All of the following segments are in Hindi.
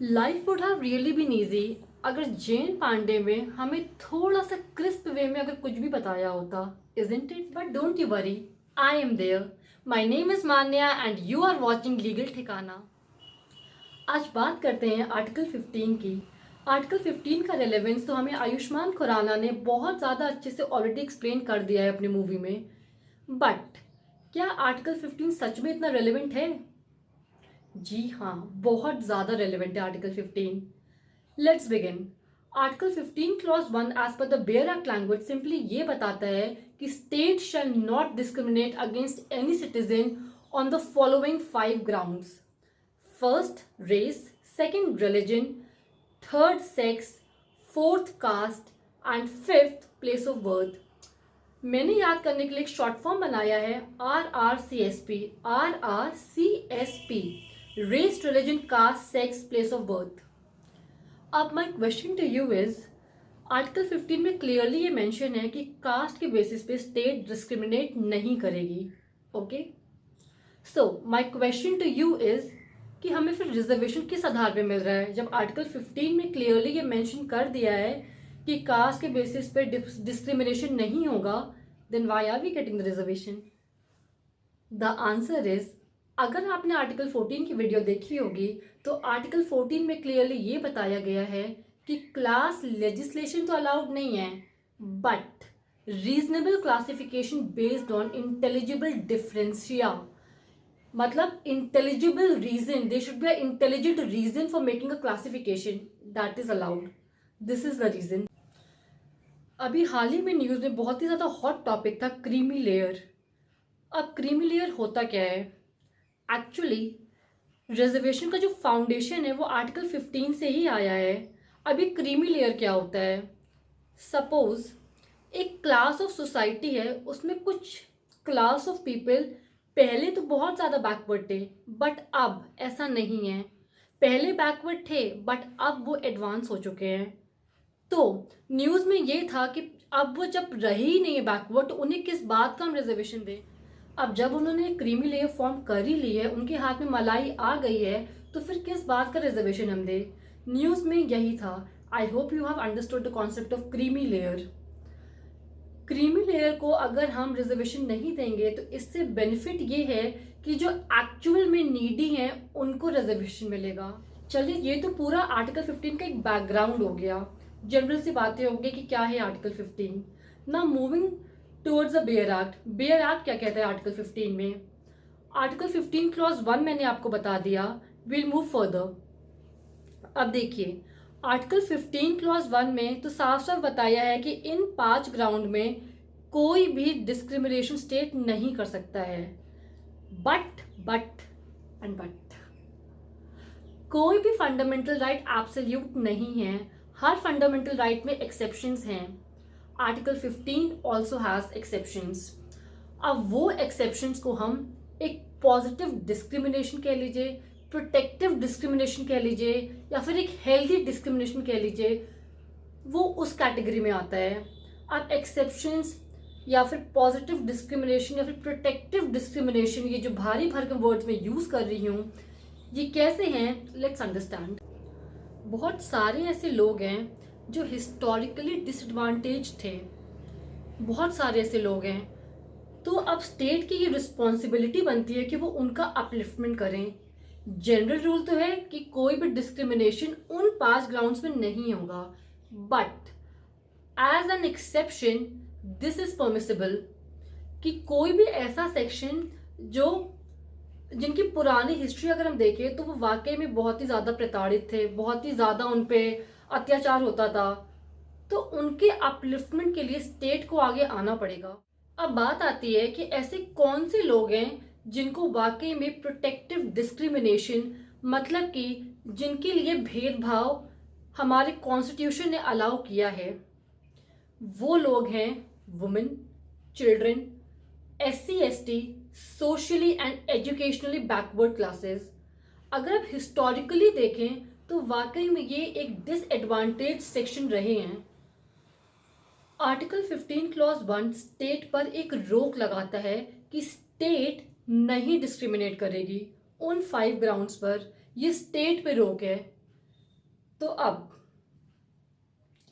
Life would have really been easy अगर जैन पांडे में हमें थोड़ा सा क्रिस्प वे में अगर कुछ भी बताया होता, isn't it? But don't you worry, I am there. My name is Manya and you are watching legal Thikana. आज बात करते हैं आर्टिकल 15 की। आर्टिकल 15 का रेलेवेंस तो हमें आयुष्मान खुराना ने बहुत ज़्यादा अच्छे से ऑलरेडी एक्सप्लेन कर दिया है अपनी मूवी में। बट क्या आर्टिकल 15 सच में इतना रेलेवेंट है? जी हाँ, बहुत ज़्यादा रेलिवेंट है article 15। Let's begin. Article 15 clause 1 as per the bare act language simply ये बताता है कि state shall not discriminate against any citizen on the following 5 grounds: first race, second religion, third sex, fourth caste and fifth place of birth. मैंने याद करने के लिए एक शॉर्ट फॉर्म बनाया है RRCSP। RRCSP, race, religion, caste, sex, place of birth. अब my question to you is, article 15 में क्लियरली ये मेंशन है कि कास्ट के बेसिस पे स्टेट डिस्क्रिमिनेट नहीं करेगी। Okay, so my question to you is कि हमें फिर रिजर्वेशन किस आधार पे मिल रहा है जब आर्टिकल 15 में क्लियरली ये मेंशन कर दिया है कि कास्ट के बेसिस पे डिस्क्रिमिनेशन नहीं होगा, then why are we getting the reservation? The answer is, अगर आपने आर्टिकल 14 की वीडियो देखी होगी तो आर्टिकल 14 में क्लियरली ये बताया गया है कि क्लास लेजिस्लेशन तो अलाउड नहीं है, but reasonable classification based on intelligible differentia. मतलब intelligible reason, they should be a intelligent reason for making a classification, that is allowed. This is the reason. अभी हाल ही में न्यूज़ में बहुत ही ज़्यादा हॉट टॉपिक था क्रीमी लेयर। अब क्रीमी लेयर होता क्या है? एक्चुअली रिजर्वेशन का जो फाउंडेशन है वो आर्टिकल 15 से ही आया है। अभी क्रीमी लेयर क्या होता है? सपोज एक क्लास ऑफ सोसाइटी है, उसमें कुछ क्लास ऑफ पीपल पहले तो बहुत ज़्यादा बैकवर्ड थे, बट अब ऐसा नहीं है। पहले बैकवर्ड थे बट अब वो एडवांस हो चुके हैं। तो न्यूज़ में ये था कि अब वो जब रही ही नहीं है बैकवर्ड, तो उन्हें किस बात का हम रिजर्वेशन दें? अब जब उन्होंने क्रीमी लेयर फॉर्म कर ही ली है, उनके हाथ में मलाई आ गई है, तो फिर किस बात का रिजर्वेशन हम दें? न्यूज़ में यही था। I hope you have understood the concept of creamy layer. Creamy layer को अगर हम रिजर्वेशन नहीं देंगे तो इससे बेनिफिट ये है कि जो एक्चुअल में नीडी हैं उनको रिजर्वेशन मिलेगा। चलिए, ये तो पूरा आर्टिकल 15 का एक बैकग्राउंड हो गया, जनरल सी बातें हो गई कि क्या है आर्टिकल 15। ना moving towards the bare act. Bare act क्या कहता है आर्टिकल 15 में? आर्टिकल 15 क्लॉज 1 मैंने आपको बता दिया। Will move further. अब देखिए, आर्टिकल 15 क्लॉज 1 में तो साफ साफ बताया है कि इन 5 ग्राउंड में कोई भी डिस्क्रिमिनेशन स्टेट नहीं कर सकता है। बट एंड बट कोई भी फंडामेंटल राइट एब्सोल्यूट नहीं है। हर फंडामेंटल राइट में एक्सेप्शंस हैं। Article 15 also has exceptions. अब वो एक्सेप्शंस को हम एक पॉजिटिव डिस्क्रिमिनेशन कह लीजिए, प्रोटेक्टिव डिस्क्रिमिनेशन कह लीजिए, या फिर एक हेल्दी डिस्क्रिमिनेशन कह लीजिए, वो उस कैटेगरी में आता है। अब एक्सेप्शंस या फिर पॉजिटिव डिस्क्रिमिनेशन या फिर प्रोटेक्टिव डिस्क्रिमिनेशन, ये जो भारी भरकम वर्ड्स में यूज़ कर रही हूँ, ये कैसे हैं? Let's understand. बहुत सारे ऐसे लोग हैं जो हिस्टोरिकली डिसएडवांटेज थे। बहुत सारे ऐसे लोग हैं, तो अब स्टेट की ये रिस्पॉन्सिबिलिटी बनती है कि वो उनका अपलिफ्टमेंट करें। जनरल रूल तो है कि कोई भी डिस्क्रिमिनेशन उन 5 ग्राउंड्स में नहीं होगा, but as an exception this is permissible कि कोई भी ऐसा सेक्शन जो जिनकी पुरानी हिस्ट्री अगर हम देखें तो वो वाकई में बहुत ही ज़्यादा प्रताड़ित थे, बहुत ही ज़्यादा उन पे अत्याचार होता था, तो उनके अपलिफ्टमेंट के लिए स्टेट को आगे आना पड़ेगा। अब बात आती है कि ऐसे कौन से लोग हैं जिनको वाकई में प्रोटेक्टिव डिस्क्रिमिनेशन, मतलब कि जिनके लिए भेदभाव हमारे कॉन्स्टिट्यूशन ने अलाउ किया है। वो लोग हैं women, children, SC ST, socially and educationally backward classes. अगर आप हिस्टोरिकली देखें तो वाकई में ये एक डिसएडवांटेज सेक्शन रहे हैं। आर्टिकल 15 क्लॉज 1 स्टेट पर एक रोक लगाता है कि स्टेट नहीं डिस्क्रिमिनेट करेगी उन 5 ग्राउंड्स पर। ये स्टेट पे रोक है। तो अब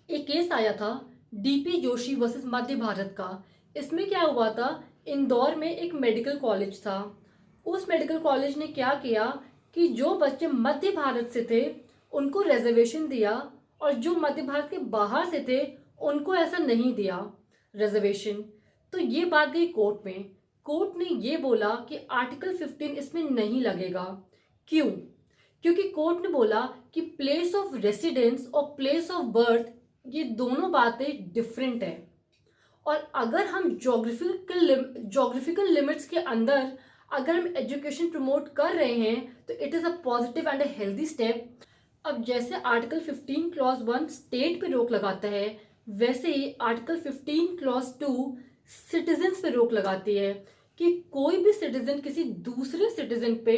एक केस आया था डीपी जोशी वर्सेस मध्य भारत का। इसमें क्या हुआ था, इंदौर में एक मेडिकल कॉलेज था। उस मेडिकल कॉलेज ने क्या किया कि जो बच्चे मध्य भारत से थे उनको रिजर्वेशन दिया, और जो मध्य भारत के बाहर से थे उनको ऐसा नहीं दिया रिजर्वेशन। तो ये बात गई कोर्ट में। कोर्ट ने ये बोला कि आर्टिकल 15 इसमें नहीं लगेगा। क्यों? क्योंकि कोर्ट ने बोला कि प्लेस ऑफ रेसिडेंस और प्लेस ऑफ बर्थ ये दोनों बातें डिफरेंट है, और अगर हम जोग्राफिकल लिमिट्स के अंदर अगर हम एजुकेशन प्रमोट कर रहे हैं तो it is a positive and a healthy step. अब जैसे आर्टिकल 15 क्लॉज 1 स्टेट पे रोक लगाता है, वैसे ही आर्टिकल 15 क्लॉज 2 सिटीजन्स पे रोक लगाती है कि कोई भी सिटीजन किसी दूसरे सिटीजन पे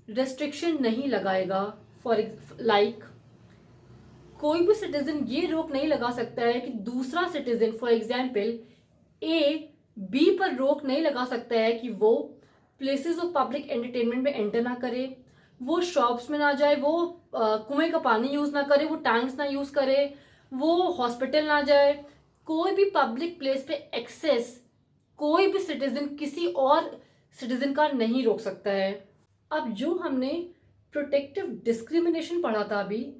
रेस्ट्रिक्शन नहीं लगाएगा। फॉर लाइक कोई भी सिटीजन ये रोक नहीं लगा सकता है कि दूसरा citizen, for example A B पर रोक नहीं लगा सकता है कि वो प्लेसेस ऑफ पब्लिक एंटरटेनमेंट में एंटर ना करे, वो शॉप्स में ना जाए, वो कुएं का पानी यूज ना करे, वो टैंक्स ना यूज करे, वो हॉस्पिटल ना जाए। कोई भी पब्लिक प्लेस पे एक्सेस कोई भी सिटीजन किसी और सिटीजन का नहीं रोक सकता है। अब जो हमने प्रोटेक्टिव डिस्क्रिमिनेशन पढ़ा था अभी,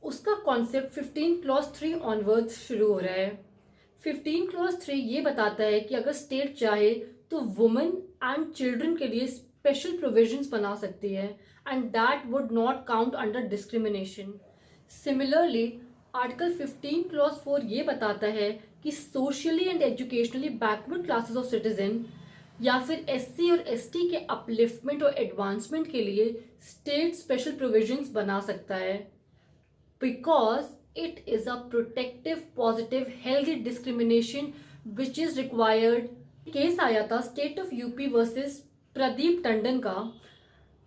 उसका कॉन्सेप्ट 15 क्लॉज 3 ऑनवर्ड्स शुरू हो रहा है। 15 क्लॉज 3 ये बताता है कि अगर स्टेट चाहे तो वुमेन एंड चिल्ड्रन के लिए स्पेशल प्रोविजंस बना सकती है, and that would not count under discrimination. Similarly article 15 clause 4 ये बताता है कि socially and educationally backward classes of citizen या फिर एससी और एसटी के अपलिफ्टमेंट और एडवांसमेंट के लिए स्टेट स्पेशल प्रोविजंस बना सकता है, because it is a protective, positive, healthy discrimination which is required। Case आया था state of UP versus Pradeep Tandon का।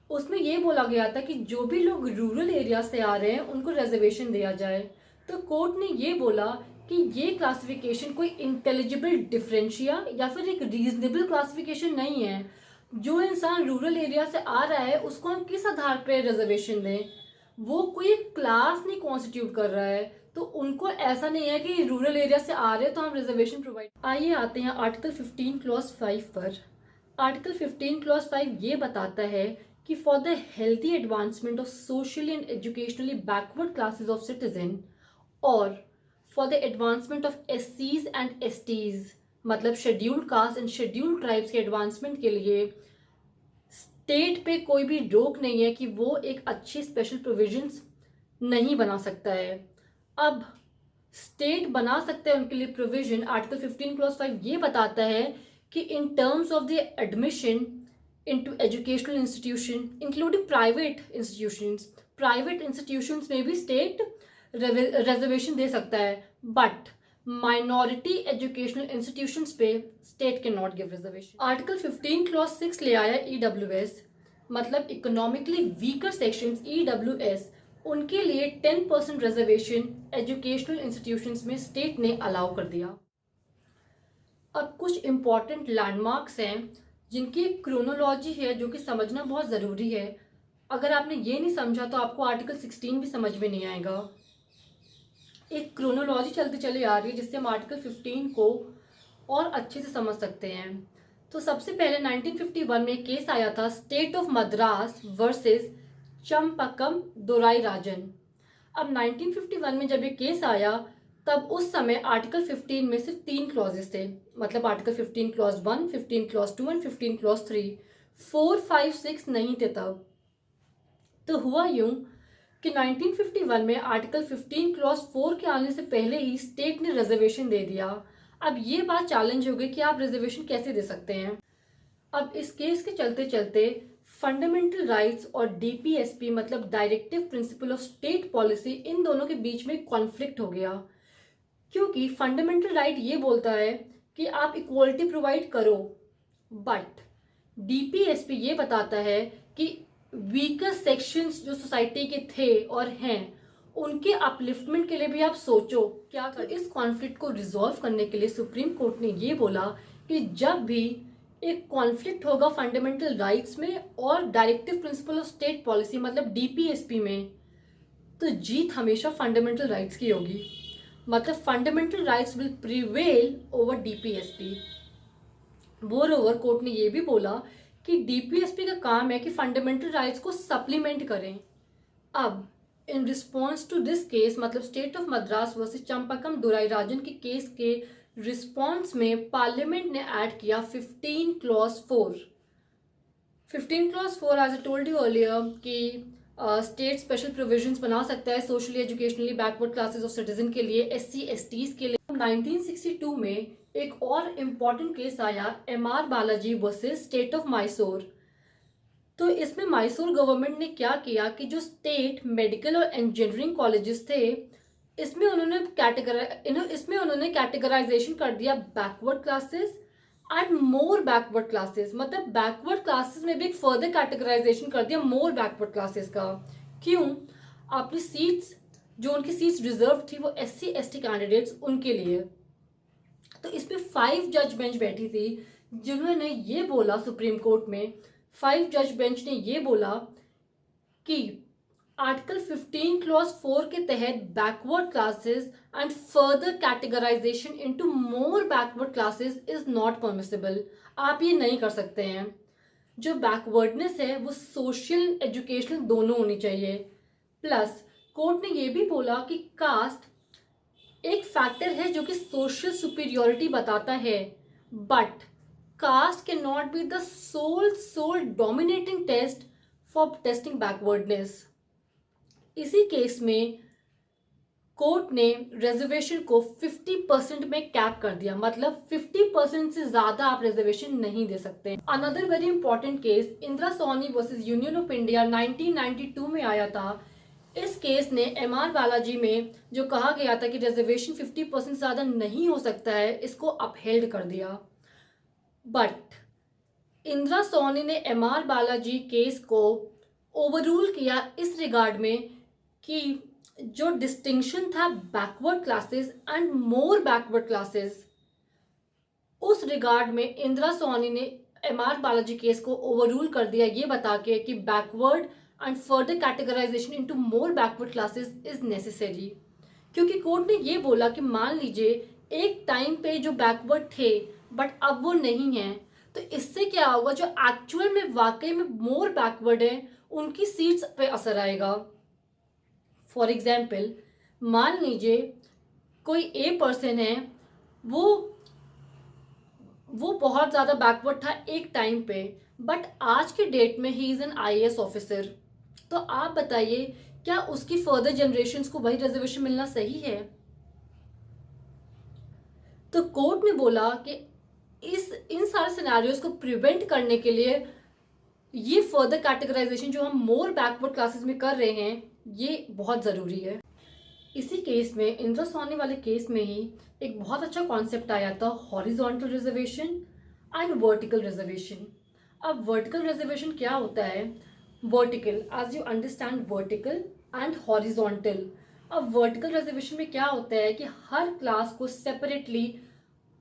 उसमें ये बोला गया था कि जो भी लोग रूरल एरिया से आ रहे हैं उनको रिजर्वेशन दिया जाए। तो कोर्ट ने ये बोला कि ये क्लासिफिकेशन कोई इंटेलिजिबल डिफरेंशिया या फिर एक रीजनेबल क्लासिफिकेशन नहीं है। जो इंसान रूरल एरिया से आ रहा है उसको हम किस आधार पर रिजर्वेशन दें? वो कोई क्लास नहीं कॉन्स्टिट्यूट कर रहा है, तो उनको ऐसा नहीं है कि रूरल एरिया से आ रहे हैं तो हम रिजर्वेशन प्रोवाइड। आइए आते हैं आर्टिकल 15 क्लॉज 5 पर। आर्टिकल 15 क्लॉज 5 ये बताता है कि for the healthy advancement of socially and educationally backward classes of citizen और फॉर द एडवांसमेंट ऑफ एससीज एंड एसटीज, मतलब scheduled caste and scheduled tribes के एडवांसमेंट के लिए स्टेट पे कोई भी रोक नहीं है कि वो एक अच्छी स्पेशल प्रोविजंस नहीं बना सकता है। अब स्टेट बना सकते हैं उनके लिए प्रोविजन। आर्टिकल 15 क्लॉज 5 ये बताता है कि in terms of the admission into educational institution including private institutions में भी स्टेट रिजर्वेशन दे सकता है, बट माइनॉरिटी एजुकेशनल इंस्टीट्यूशंस पे state can not give reservation. Article 15 clause 6 ले आया ईडब्ल्यूएस, मतलब इकोनॉमिकली वीकर सेक्शंस ईडब्ल्यूएस, उनके लिए 10% रिजर्वेशन एजुकेशनल इंस्टीट्यूशंस में स्टेट ने अलाउ कर दिया। अब कुछ इंपॉर्टेंट लैंडमार्क्स हैं जिनकी क्रोनोलॉजी है जो कि समझना बहुत ज़रूरी है। अगर आपने ये नहीं समझा तो आपको आर्टिकल 16 भी समझ में नहीं आएगा। एक क्रोनोलॉजी चलती चली आ रही है जिससे हम आर्टिकल 15 को और अच्छे से समझ सकते हैं। तो सबसे पहले 1951 में केस आया था state of Madras versus Champakam Dorai Rajan. अब 1951 में जब ये केस आया तब उस समय आर्टिकल 15 में सिर्फ 3 क्लॉजेस थे, मतलब article 15 clause 1, 15 clause 2 and 15 clause 3। 4, 5, 6 नहीं थे तब। तो हुआ यूं कि 1951 में आर्टिकल 15 क्लॉज 4 के आने से पहले ही स्टेट ने रिजर्वेशन दे दिया। अब ये बात चैलेंज हो गई कि आप रिजर्वेशन कैसे दे सकते हैं। अब इस केस के चलते चलते फंडामेंटल राइट्स और डीपीएसपी मतलब directive principle of state policy, इन दोनों के बीच में कॉन्फ्लिक्ट हो गया। क्योंकि फंडामेंटल राइट ये बोलता है कि आप इक्वलिटी प्रोवाइड करो, बट डीपीएसपी ये बताता है कि वीकर सेक्शंस जो सोसाइटी के थे और हैं उनके अपलिफ्टमेंट के लिए भी आप सोचो क्या कर। इस कॉन्फ्लिक्ट को रिजॉल्व करने के लिए सुप्रीम कोर्ट ने ये बोला कि जब भी एक कॉन्फ्लिक्ट होगा फंडामेंटल राइट्स में और directive principle of state policy मतलब डीपीएसपी में, तो जीत हमेशा फंडामेंटल राइट्स की होगी, मतलब fundamental rights will prevail over DPSP. More over court ने यह भी बोला कि डीपीएसपी का काम है कि फंडामेंटल राइट्स को सप्लीमेंट करें। अब in response to this case, मतलब state of Madras versus Champakam Dorairajan के केस के रिस्पॉन्स में पार्लियामेंट ने ऐड किया 15 clause 4। 15 clause 4 as I told you earlier कि स्टेट स्पेशल प्रोविजंस बना सकता है socially educationally backward classes of citizen के लिए, एससी एसटीज के लिए। 1962 में एक और इम्पॉर्टेंट केस आया, MR Balaji versus state of Mysore. तो इसमें मैसूर गवर्नमेंट ने क्या किया कि जो स्टेट मेडिकल और इंजीनियरिंग कॉलेजेस थे, इसमें उन्होंने कैटेगराइजेशन कर दिया backward classes and more backward classes, मतलब बैकवर्ड क्लासेस में भी एक फर्दर कैटेगराइजेशन कर दिया मोर बैकवर्ड क्लासेस का। क्यों? अपनी सीट्स, जो उनकी सीट्स रिजर्व थी वो एससी एसटी कैंडिडेट्स उनके लिए। तो इसमें 5 जज बेंच बैठी थी जिन्होंने ये बोला, सुप्रीम कोर्ट में 5 जज बेंच ने ये बोला कि आर्टिकल 15 क्लॉज 4 के तहत backward classes and further categorization into more backward classes is not permissible. आप ये नहीं कर सकते हैं। जो बैकवर्डनेस है वो सोशल एजुकेशनल दोनों होनी चाहिए। प्लस कोर्ट ने ये भी बोला कि कास्ट एक फैक्टर है जो कि सोशल सुपीरियोरिटी बताता है, but caste can not be the sole dominating test for testing backwardness. इसी केस में कोर्ट ने रिजर्वेशन को 50% में कैप कर दिया, मतलब 50% से ज्यादा आप रिजर्वेशन नहीं दे सकते। Another very important case Indira Sawhney versus Union of India 1992 में आया था। इस केस ने एमआर बालाजी में जो कहा गया था कि रिजर्वेशन 50% से ज्यादा नहीं हो सकता है, इसको अपहेल्ड कर दिया। बट इंदिरा सोनी ने एमआर बालाजी केस को ओवररूल किया इस रिगार्ड में कि जो डिस्टिंक्शन था backward classes and more backward classes, उस रिगार्ड में इंदिरा सोनी ने एमआर बालाजी केस को ओवररूल कर दिया, ये बता के कि backward and further categorization into more backward classes is necessary. क्योंकि कोर्ट ने ये बोला कि मान लीजिए एक टाइम पे जो बैकवर्ड थे बट अब वो नहीं है, तो इससे क्या होगा, जो एक्चुअल में वाकई में मोर बैकवर्ड है उनकी सीट्स पे असर आएगा। फॉर एग्जाम्पल, मान लीजिए कोई ए पर्सन है, वो बहुत ज़्यादा बैकवर्ड था एक टाइम पे, बट आज के डेट में he is an IAS officer. तो आप बताइए क्या उसकी फर्दर जनरेशन्स को वही रिजर्वेशन मिलना सही है? तो कोर्ट ने बोला कि इन सारे सिनेरियोज को प्रिवेंट करने के लिए ये फर्दर कैटेगराइजेशन जो हम मोर बैकवर्ड क्लासेस में कर रहे हैं, ये बहुत ज़रूरी है। इसी केस में इंदिरा सोनी वाले केस में ही एक बहुत अच्छा कॉन्सेप्ट आया था, horizontal reservation and vertical reservation. अब वर्टिकल रिजर्वेशन क्या होता है? Vertical, as you understand, vertical and horizontal. अब वर्टिकल रिजर्वेशन में क्या होता है कि हर क्लास को सेपरेटली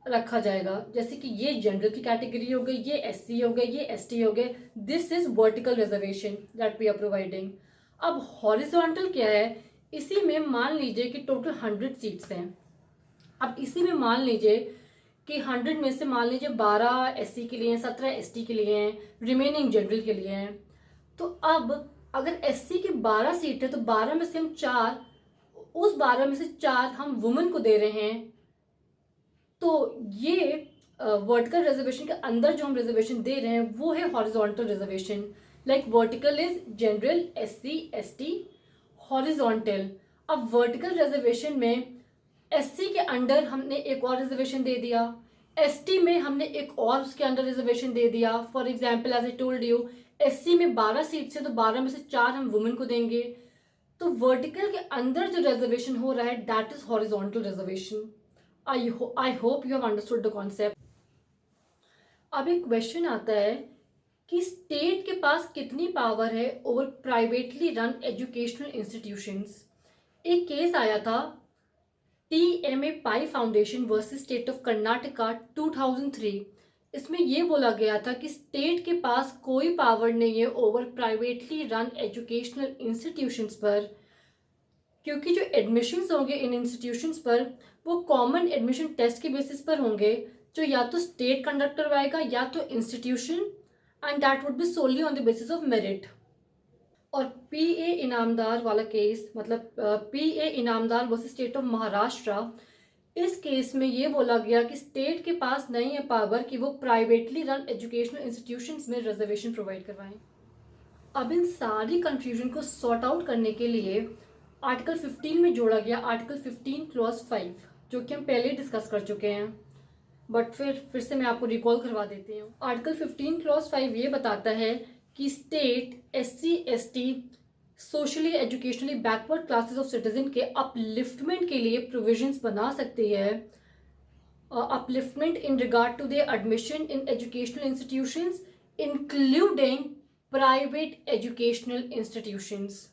रखा जाएगा, जैसे कि ये जनरल की कैटेगरी हो गई, ये एससी हो गए, ये एसटी हो गए। This is vertical reservation that we are providing. अब हॉरिजॉन्टल क्या है? इसी में मान लीजिए कि टोटल 100 सीट्स हैं। अब इसी में मान लीजिए कि 100 में से मान लीजिए 12 एससी के लिए हैं, 17 एसटी के लिए हैं, रिमेनिंग जनरल के लिए हैं। तो अब अगर एससी की 12 सीट है तो 12 में से हम 4, उस 12 में से 4 हम वुमेन को दे रहे हैं। तो ये वर्टिकल रिजर्वेशन के अंदर जो हम रिजर्वेशन दे रहे हैं वो है horizontal reservation. Like vertical is general, SC, ST, horizontal. अब वर्टिकल रिजर्वेशन में एससी के अंडर हमने एक और रिजर्वेशन दे दिया, एसटी में हमने एक और उसके अंडर रिजर्वेशन दे दिया। For example, as I told you, SC में 12 सीट्स है तो 12 में से 4 हम वुमेन को देंगे। तो वर्टिकल के अंदर जो रिजर्वेशन हो रहा है that is horizontal reservation. I hope you have understood the concept. अब एक क्वेश्चन आता है कि स्टेट के पास कितनी पावर है over privately run educational institutions. एक केस आया था TMA pi foundation versus state of Karnataka 2003। इसमें यह बोला गया था कि स्टेट के पास कोई पावर नहीं है over privately run educational institutions पर। क्योंकि जो एडमिशन्स होंगे इन इंस्टीट्यूशंस पर वो कॉमन एडमिशन टेस्ट के बेसिस पर होंगे, जो या तो स्टेट कंडक्ट करवाएगा या तो institution, and that would be solely on the basis of merit. और पीए इनामदार वाला केस, मतलब PA Inamdar versus state of Maharashtra, इस केस में ये बोला गया कि स्टेट के पास नहीं है पावर कि वो प्राइवेटली रन एजुकेशनल इंस्टीट्यूशंस में रिजर्वेशन प्रोवाइड करवाएं। अब इन सारी कंफ्यूजन को सॉर्ट आउट करने के लिए आर्टिकल 15 में जोड़ा गया आर्टिकल 15 क्लॉज 5, जो कि हम पहले डिस्कस कर चुके हैं, बट फिर से मैं आपको रिकॉल करवा देती हूँ। आर्टिकल 15 क्लॉज 5 ये बताता है कि state SC ST socially educationally backward classes of citizen के अपलिफ्टमेंट के लिए प्रोविजंस बना सकती है, upliftment in regard to their admission in educational institutions including private educational institutions,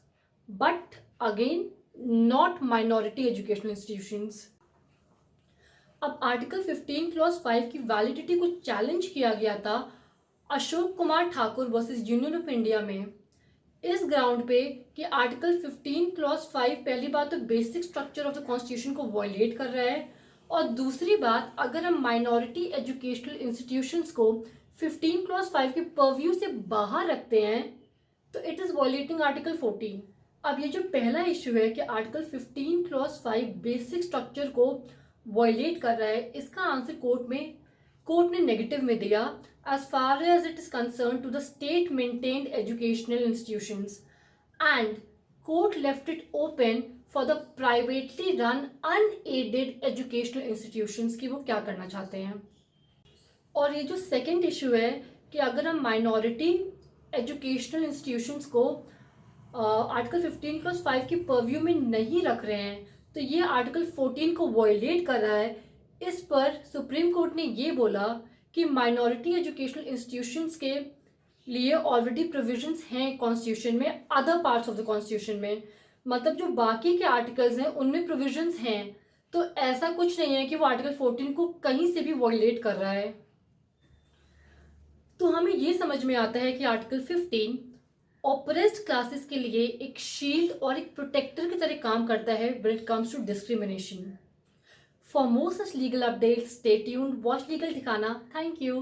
but again not minority educational institutions. अब आर्टिकल 15 क्लॉज 5 की वैलिडिटी को चैलेंज किया गया था Ashok Kumar Thakur versus Union of India में, इस ग्राउंड पे कि आर्टिकल 15 क्लॉज 5 पहली बात तो basic structure of the constitution को वायलेट कर रहा है, और दूसरी बात अगर हम माइनॉरिटी एजुकेशनल इंस्टीट्यूशंस को 15 क्लॉज 5 के परव्यू से बाहर रखते हैं तो इट इज वायलेटिंग आर्टिकल 14। अब ये जो पहला इश्यू है कि आर्टिकल 15 क्लॉज 5 बेसिक स्ट्रक्चर को वायलेट कर रहा है, इसका आंसर कोर्ट ने नेगेटिव में दिया as far as it is concerned to the state maintained educational institutions, and court left it open for the privately run unaided educational institutions कि वो क्या करना चाहते हैं। और ये जो सेकंड इशू है कि अगर हम माइनॉरिटी एजुकेशनल इंस्टीट्यूशंस को आर्टिकल 15 क्लॉज 5 की परव्यू में नहीं रख रहे हैं तो ये आर्टिकल 14 को वायलेट कर रहा है। इस पर सुप्रीम कोर्ट ने ये बोला कि माइनॉरिटी एजुकेशनल इंस्टीट्यूशंस के लिए ऑलरेडी प्रोविजंस हैं कॉन्स्टिट्यूशन में, other parts of the constitution में, मतलब जो बाकी के आर्टिकल्स हैं उनमें प्रोविजंस हैं, तो ऐसा कुछ नहीं है कि वो आर्टिकल 14 को कहीं से भी वायलेट कर रहा है। तो हमें ये समझ में आता है कि आर्टिकल 15 ऑप्रेस्ड क्लासेस के लिए एक शील्ड और एक प्रोटेक्टर की तरह काम करता है when it comes to discrimination. For more such legal updates, stay tuned, watch Legal Thikana. Thank you.